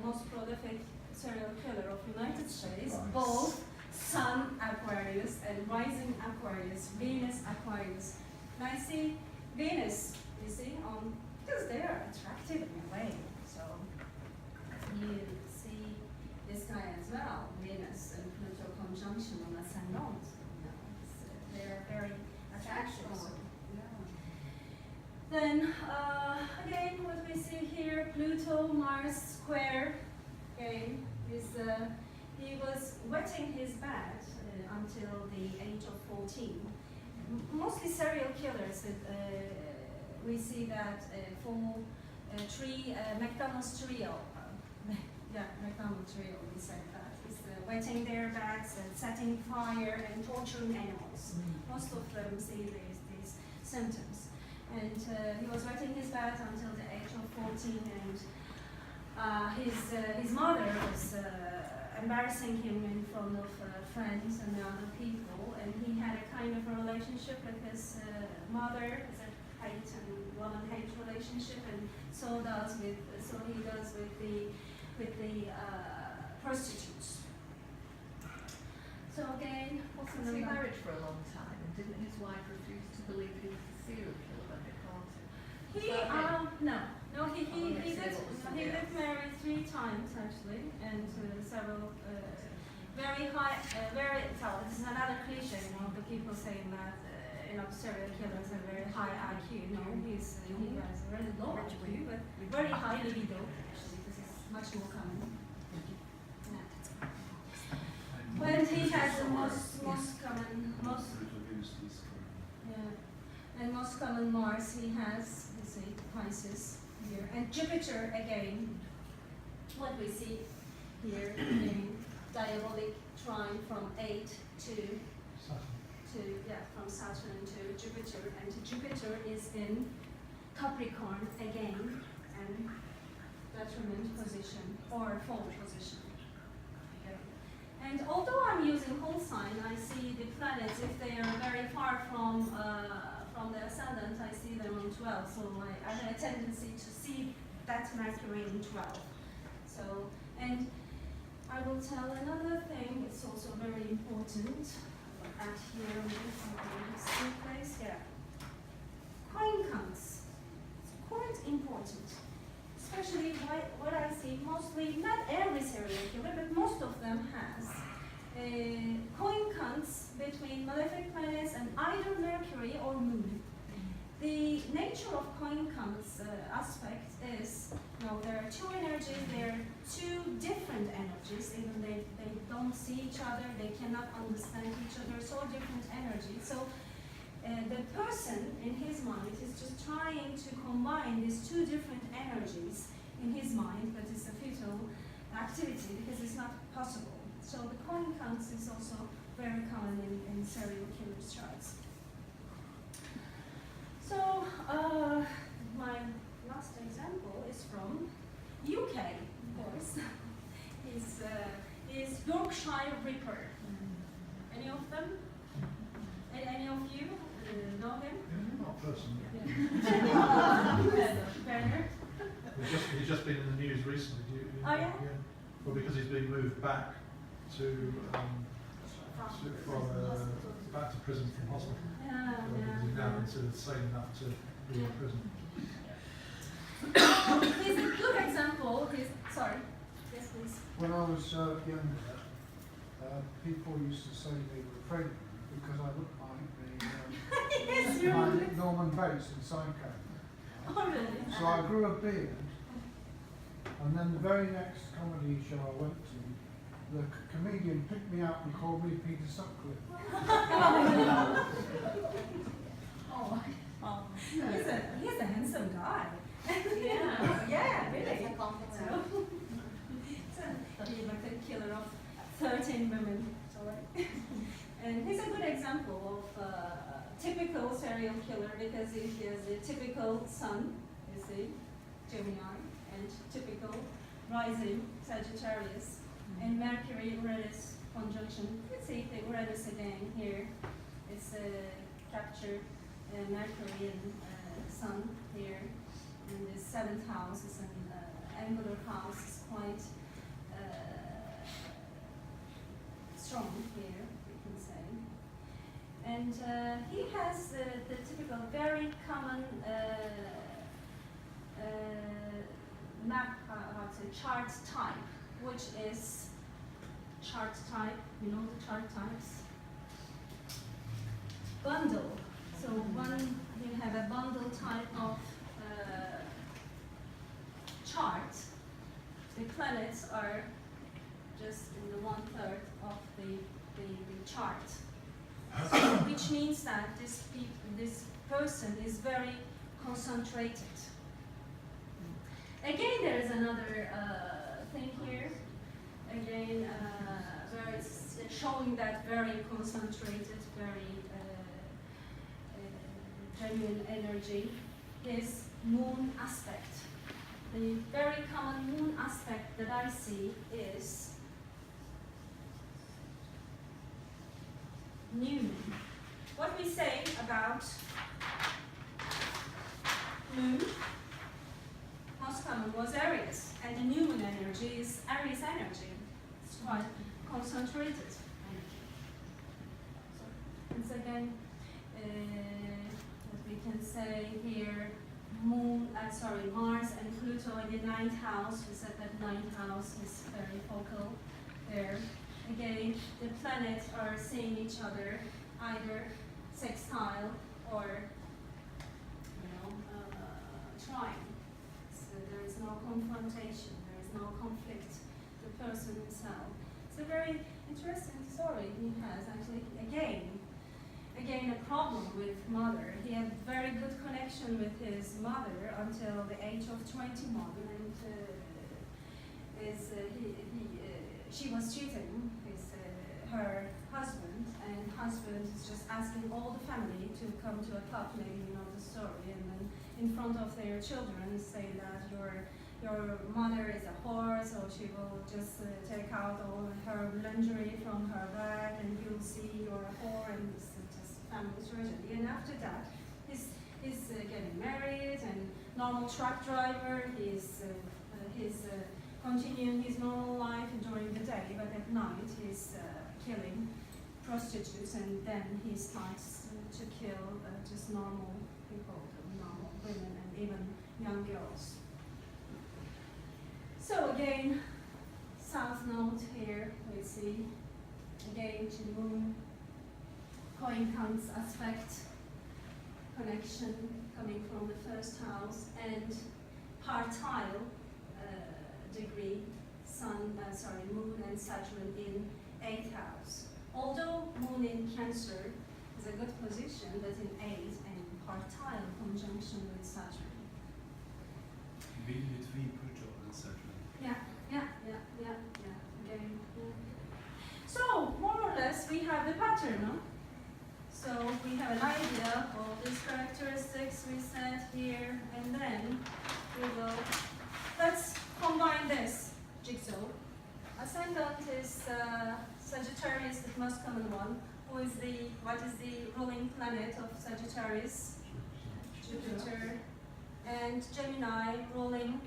most prolific serial killer of United States, both Sun Aquarius and rising Aquarius, Venus Aquarius. And I see Venus, you see, because they are attractive in a way. So you see this guy as well, Venus and Pluto conjunction on ascendant. They're very attractive. So, yeah. Then again, what we see here, Pluto Mars square. Again, is he was wetting his bed until the age of 14. Mostly serial killers. We see that for McDonald's trio. Yeah, McDonald's trio. We said that is wetting their beds and setting fire and torturing animals. Most of them see these symptoms. And he was wetting his bed until the age of 14, and his mother was embarrassing him in front of friends and other people, and he had a kind of a relationship with his mother. It's a hate and love and hate relationship, and so he does with the prostitutes. So again, what's Was he married for a long time, and didn't his wife refuse to believe he was a serial killer when they caught him? He lived married 3 times actually, and several this is another cliche, the people saying that serial killers have very high IQ. No, he has a very low IQ, but very high libido. Actually, this is much more common. When he has the most common Mars, he has, you see, Pisces here, and Jupiter again. What we see here again, diabolic trine from 8 from Saturn to Jupiter, and Jupiter is in Capricorn again, and detriment position or fault position. And although I'm using whole sign, I see the planets, if they are very far from the ascendant, I see them on 12. So I have a tendency to see that Mercury in 12. So, and I will tell another thing, it's also very important. At here, this place, yeah. Coin counts. It's quite important. Especially what I see, mostly, not every serial killer, but most of them has coin counts between malefic planets and either Mercury or Moon. The nature of coin counts aspect is, there are 2 energies, there are 2 different energies, even they don't see each other, they cannot understand each other, so different energies. So the person in his mind is just trying to combine these 2 different energies in his mind, but it's a futile activity because it's not possible. So the coin counts is also very common in serial killers' charts. So my last example is from UK, of course. Is Yorkshire Ripper. Any of them? Any of you know him? Yeah, not personally. Werner? He's just been in the news recently. Oh yeah? Well, because he's been moved back to back to prison from hospital. He's now considered sane enough to be in prison. He's a good example. Sorry. Yes, please. When I was younger, people used to say they were afraid of me because I looked like Norman Bates in Psycho. Oh, really? So I grew a beard, and then the very next comedy show I went to, the comedian picked me up and called me Peter Sutcliffe. He's a handsome guy. Yeah, really. That's a compliment. He's like a killer of 13 women. And he's a good example of typical serial killer because he has a typical sun, you see, Gemini, and typical rising Sagittarius, and Mercury Uranus conjunction. Let's see the Uranus again here. It's captured Mercury and Sun here, and the 7th house is an angular house is quite strong here, we can say. And he has the typical, very common map, how to say, chart type, which is chart type, you know the chart types? Bundle. So one, you have a bundle type of chart. The planets are just in the 1/3 of the chart. So, which means that this person is very concentrated. Again, there is another thing here. Again, where it's showing that very concentrated, very genuine energy is moon aspect. The very common moon aspect that I see is new moon. What we say about moon, most common was Aries, and the new moon energy is Aries energy. It's quite concentrated energy. So, once again, what we can say here, Mars and Pluto in the 9th house. We said that 9th house is very focal there. Again, the planets are seeing each other either sextile or, trine. So there is no confrontation, there is no conflict. The person himself. It's a very interesting story he has actually. Again, a problem with mother. He had very good connection with his mother until the age of 21, and she was cheating her husband, and husband is just asking all the family to come to a club, maybe you know the story, and then in front of their children say that your mother is a whore, so she will just take out all her lingerie from her bag, and you'll see you're a whore, and it's just family tragedy. And after that, he's getting married and normal truck driver. He's continuing his normal life during the day, but at night he's killing prostitutes, and then he starts to kill just normal people, normal women, and even young girls. So again, south node here, we see again the moon, coincidence aspect, connection coming from the 1st house, and partile degree, moon and Saturn in 8th house. Although moon in Cancer is a good position, but in 8th and partile conjunction with Saturn. Between Pluto and Saturn. Yeah. Okay. So, more or less, we have the pattern, no? So, we have an idea of these characteristics we said here, and then let's combine this jigsaw. Ascendant is Sagittarius, the most common one. What is the ruling planet of Sagittarius? Jupiter. And Gemini, ruling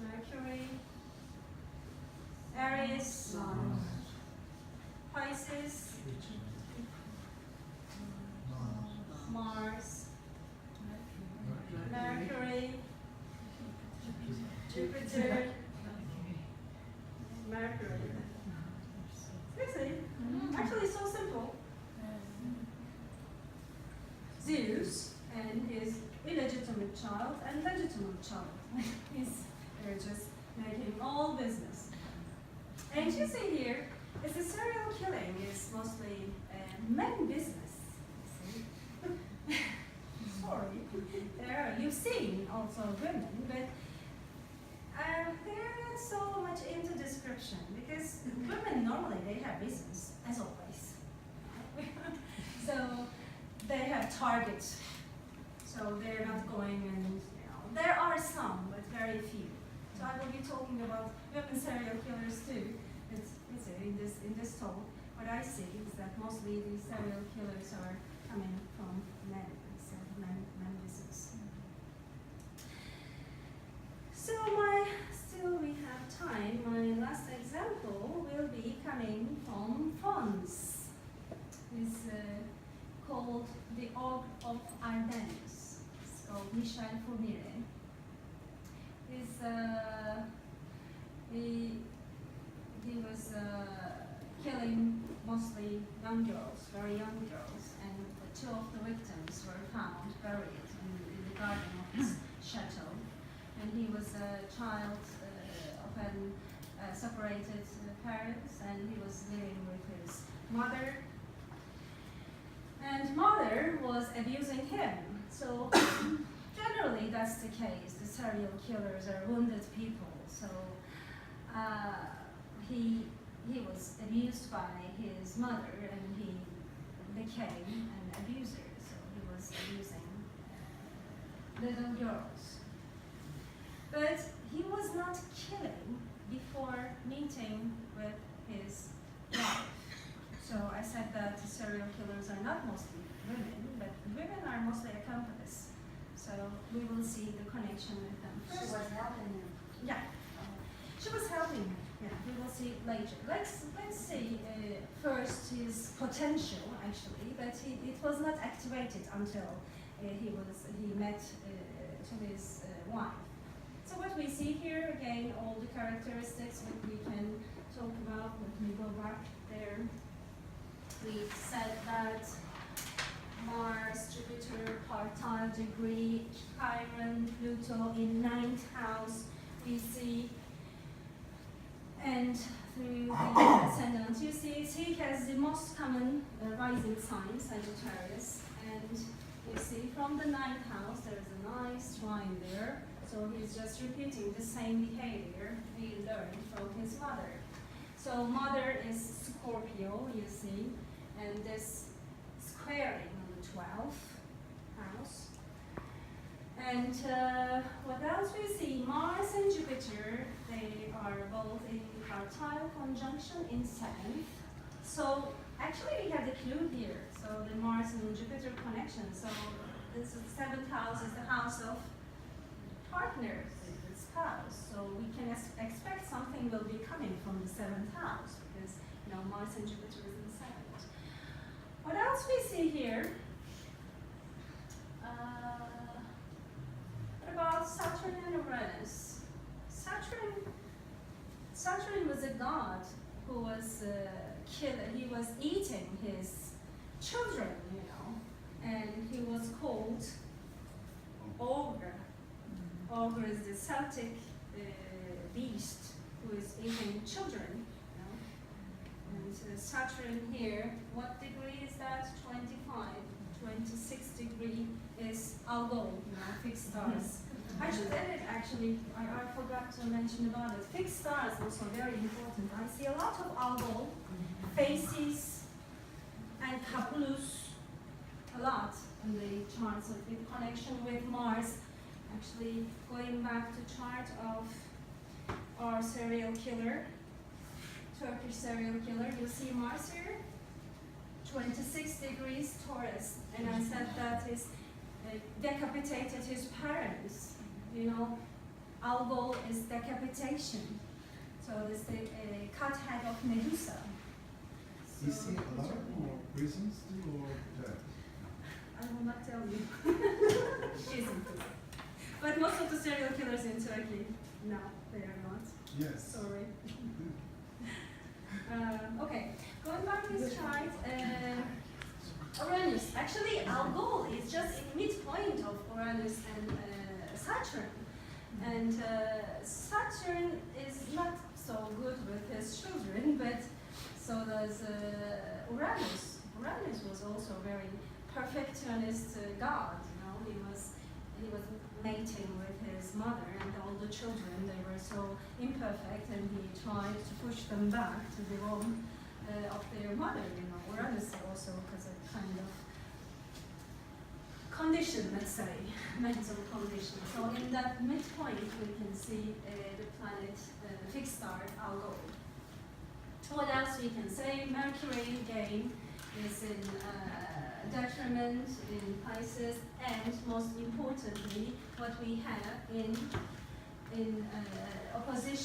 Mercury. Aries, Pisces, Mars, Mercury, Jupiter, Mercury. Seriously? Actually, so simple. Zeus and his illegitimate child and legitimate child. They're just making all business. And you see here, is the serial killing is mostly men business. You see? Sorry. You've seen also women, but they're not so much into description, because women normally they have business, as always. So they have targets. So they're not going and, there are some, but very few. So I will be talking about women serial killers too. It's in this talk. What I see is that mostly these serial killers are coming from men. It's men business. So my sons is called the Ogre of Ardennes. It's called Michel Fournier. He was killing mostly young girls, very young girls, and two of the victims were found buried in the garden of his chateau. And he was a child of an separated parents, and he was living with his mother. And mother was abusing him. So generally that's the case. The serial killers are wounded people. So he was abused by his mother, and he became an abuser. So he was abusing little girls. But he was not killing before meeting with his wife. So I said that the serial killers are not mostly women, but women are mostly accomplices. So we will see the connection with them. She was helping him. Yeah, she was helping him. Yeah, we will see later. Let's see first his potential actually, but it was not activated until he met to his wife. So what we see here again, all the characteristics that we can talk about. Let me go back there. We said that Mars, Jupiter, partile degree, Chiron, Pluto in 9th house, we see, and through the ascendant, you see he has the most common rising sign, Sagittarius, and you see from the 9th house there is a nice trine there, so he's just repeating the same behavior he learned from his mother. So mother is Scorpio, you see, and this squaring on the 12th house. And what else we see? Mars and Jupiter, they are both in partile conjunction in 7th. So actually we have the clue here. So the Mars and Jupiter connection. So this is the 7th house is the house of partners, the spouse. So we can expect something will be coming from the 7th house because Mars and Jupiter is in 7th. What else we see here? What about Saturn and Uranus? Saturn was a god who was he was eating his children, and he was called Ogre. Ogre is the Celtic beast who is eating children. And Saturn here, what degree is that? 25. 26 degree is Algol, fixed stars. I should edit actually, I forgot to mention about it. Fixed stars also very important. I see a lot of Algol, faces, and Capulus, a lot in the charts of in connection with Mars. Actually, going back to chart of our serial killer, Turkish serial killer, you see Mars here, 26 degrees Taurus, and I said that is decapitated his parents. Algol is decapitation. So this is the cut head of Medusa. So You see a lot more prisons or death? I will not tell you. She's in prison. But most of the serial killers in Turkey, no, they are not. Yes. Sorry. Okay, going back to this chart, Uranus. Actually, Algol is just in midpoint of Uranus and Saturn. And Saturn is not so good with his children, but so does Uranus. Uranus was also very perfectionist god. He was mating with his mother, and all the children, they were so imperfect, and he tried to push them back to the womb of their mother. Uranus also has a kind of condition, let's say, mental condition. So in that midpoint, we can see the planet fixed star Algol. What else we can say? Mercury again is in detriment in Pisces, and most importantly, what we have in opposition